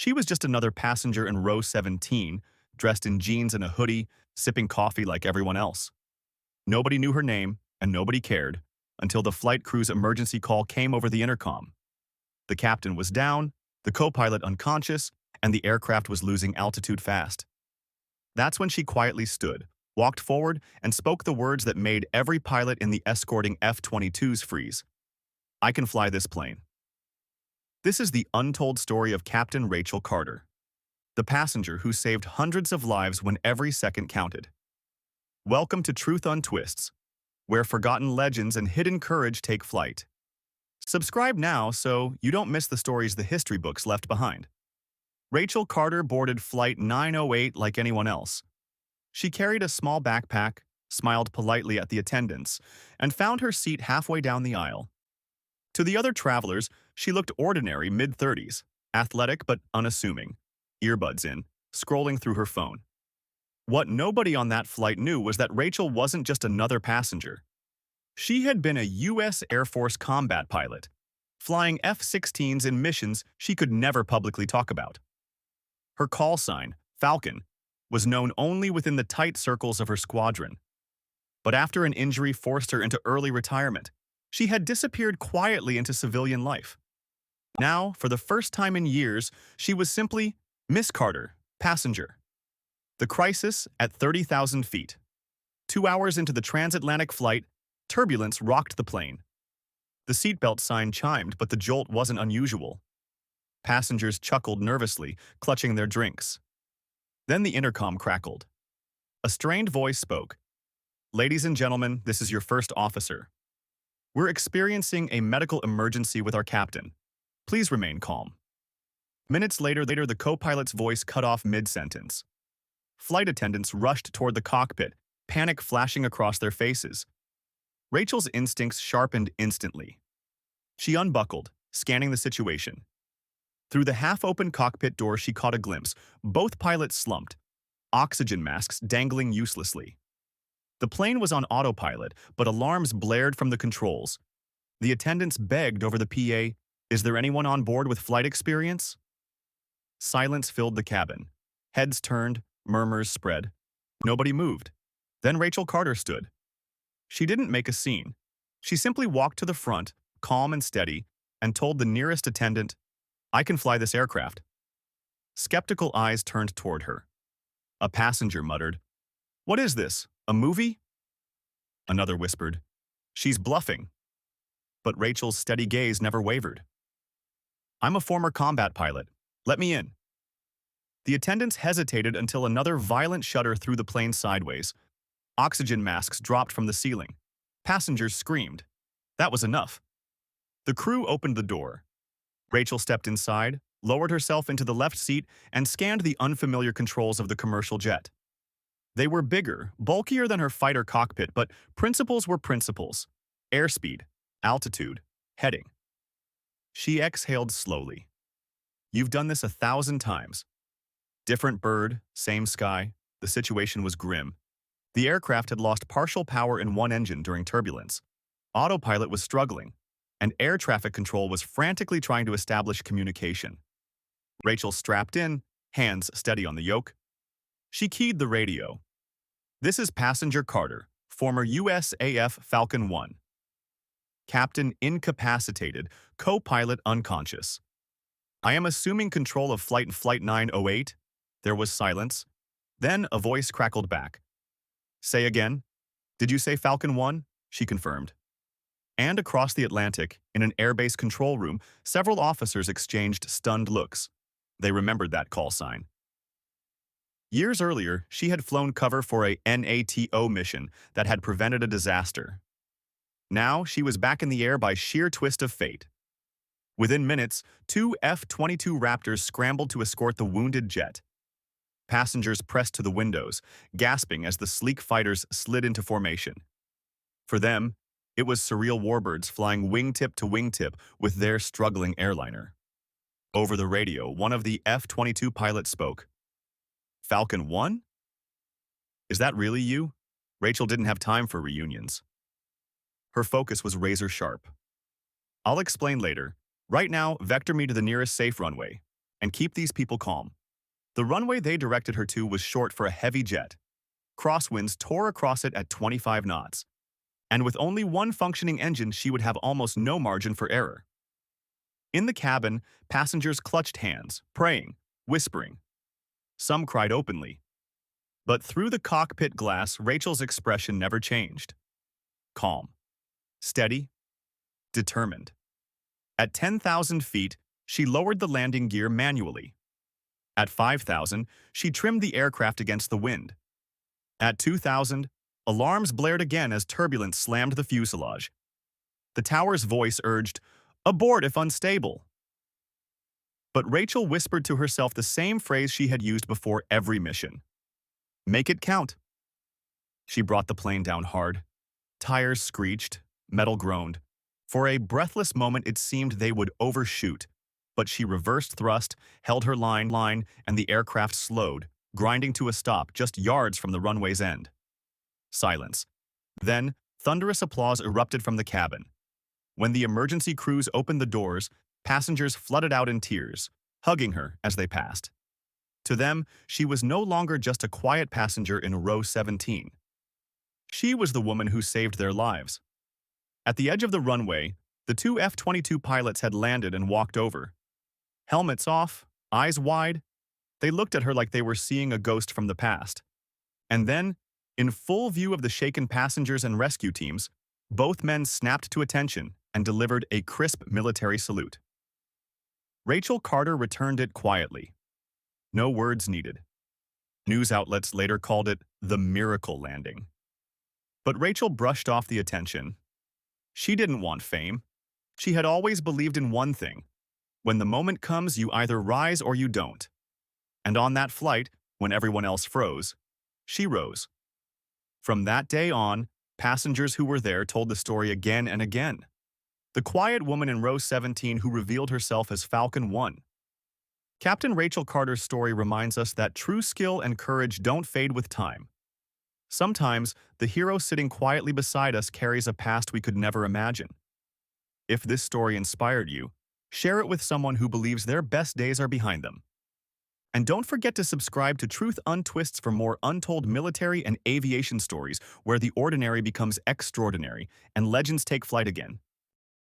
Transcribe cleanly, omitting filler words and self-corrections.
She was just another passenger in row 17, dressed in jeans and a hoodie, sipping coffee like everyone else. Nobody knew her name, and nobody cared, until the flight crew's emergency call came over the intercom. The captain was down, the co-pilot unconscious, and the aircraft was losing altitude fast. That's when she quietly stood, walked forward, and spoke the words that made every pilot in the escorting F-22s freeze. "I can fly this plane." This is the untold story of Captain Rachel Carter, the passenger who saved hundreds of lives when every second counted. Welcome to Truth Untwists, where forgotten legends and hidden courage take flight. Subscribe now so you don't miss the stories the history books left behind. Rachel Carter boarded Flight 908 like anyone else. She carried a small backpack, smiled politely at the attendants, and found her seat halfway down the aisle. To the other travelers, she looked ordinary mid-30s, athletic but unassuming, earbuds in, scrolling through her phone. What nobody on that flight knew was that Rachel wasn't just another passenger. She had been a U.S. Air Force combat pilot, flying F-16s in missions she could never publicly talk about. Her call sign, Falcon, was known only within the tight circles of her squadron. But after an injury forced her into early retirement, she had disappeared quietly into civilian life. Now, for the first time in years, she was simply Miss Carter, passenger. The crisis at 30,000 feet. 2 hours into the transatlantic flight, turbulence rocked the plane. The seatbelt sign chimed, but the jolt wasn't unusual. Passengers chuckled nervously, clutching their drinks. Then the intercom crackled. A strained voice spoke. "Ladies and gentlemen, this is your first officer. We're experiencing a medical emergency with our captain. Please remain calm." Minutes later, the co-pilot's voice cut off mid-sentence. Flight attendants rushed toward the cockpit, panic flashing across their faces. Rachel's instincts sharpened instantly. She unbuckled, scanning the situation. Through the half-open cockpit door, she caught a glimpse. Both pilots slumped, oxygen masks dangling uselessly. The plane was on autopilot, but alarms blared from the controls. The attendants begged over the PA, "Is there anyone on board with flight experience?" Silence filled the cabin. Heads turned, murmurs spread. Nobody moved. Then Rachel Carter stood. She didn't make a scene. She simply walked to the front, calm and steady, and told the nearest attendant, "I can fly this aircraft." Skeptical eyes turned toward her. A passenger muttered, "What is this, a movie?" Another whispered, "She's bluffing." But Rachel's steady gaze never wavered. "I'm a former combat pilot. Let me in." The attendants hesitated until another violent shudder threw the plane sideways. Oxygen masks dropped from the ceiling. Passengers screamed. That was enough. The crew opened the door. Rachel stepped inside, lowered herself into the left seat, and scanned the unfamiliar controls of the commercial jet. They were bigger, bulkier than her fighter cockpit, but principles were principles. Airspeed, altitude, heading. She exhaled slowly. "You've done this 1,000 times." Different bird, same sky, the situation was grim. The aircraft had lost partial power in one engine during turbulence. Autopilot was struggling, and air traffic control was frantically trying to establish communication. Rachel strapped in, hands steady on the yoke. She keyed the radio. "This is Passenger Carter, former USAF Falcon 1. Captain incapacitated, co-pilot unconscious. I am assuming control of Flight 908. There was silence. Then a voice crackled back. "Say again." "Did you say Falcon 1? She confirmed. And across the Atlantic, in an airbase control room, several officers exchanged stunned looks. They remembered that call sign. Years earlier, she had flown cover for a NATO mission that had prevented a disaster. Now, she was back in the air by sheer twist of fate. Within minutes, 2 F-22 Raptors scrambled to escort the wounded jet. Passengers pressed to the windows, gasping as the sleek fighters slid into formation. For them, it was surreal warbirds flying wingtip to wingtip with their struggling airliner. Over the radio, one of the F-22 pilots spoke. "Falcon 1? Is that really you?" Rachel didn't have time for reunions. Her focus was razor sharp. "I'll explain later. Right now, vector me to the nearest safe runway. and keep these people calm. The runway they directed her to was short for a heavy jet. Crosswinds tore across it at 25 knots. And with only one functioning engine, she would have almost no margin for error. In the cabin, passengers clutched hands, praying, whispering. Some cried openly. But through the cockpit glass, Rachel's expression never changed. Calm, steady, determined. At 10,000 feet, she lowered the landing gear manually. At 5,000, she trimmed the aircraft against the wind. At 2,000, alarms blared again as turbulence slammed the fuselage. The tower's voice urged, "Abort if unstable." But Rachel whispered to herself the same phrase she had used before every mission. "Make it count." She brought the plane down hard. Tires screeched, metal groaned. For a breathless moment it seemed they would overshoot, but she reversed thrust, held her line, and the aircraft slowed, grinding to a stop just yards from the runway's end. Silence. Then, thunderous applause erupted from the cabin. When the emergency crews opened the doors, passengers flooded out in tears, hugging her as they passed. To them, she was no longer just a quiet passenger in row 17. She was the woman who saved their lives. At the edge of the runway, the two F-22 pilots had landed and walked over. Helmets off, eyes wide, they looked at her like they were seeing a ghost from the past. And then, in full view of the shaken passengers and rescue teams, both men snapped to attention and delivered a crisp military salute. Rachel Carter returned it quietly. No words needed. News outlets later called it the miracle landing. But Rachel brushed off the attention. She didn't want fame. She had always believed in one thing. When the moment comes, you either rise or you don't. And on that flight, when everyone else froze, she rose. From that day on, passengers who were there told the story again and again. The quiet woman in row 17 who revealed herself as Falcon 1. Captain Rachel Carter's story reminds us that true skill and courage don't fade with time. Sometimes, the hero sitting quietly beside us carries a past we could never imagine. If this story inspired you, share it with someone who believes their best days are behind them. And don't forget to subscribe to Truth Untwists for more untold military and aviation stories where the ordinary becomes extraordinary and legends take flight again.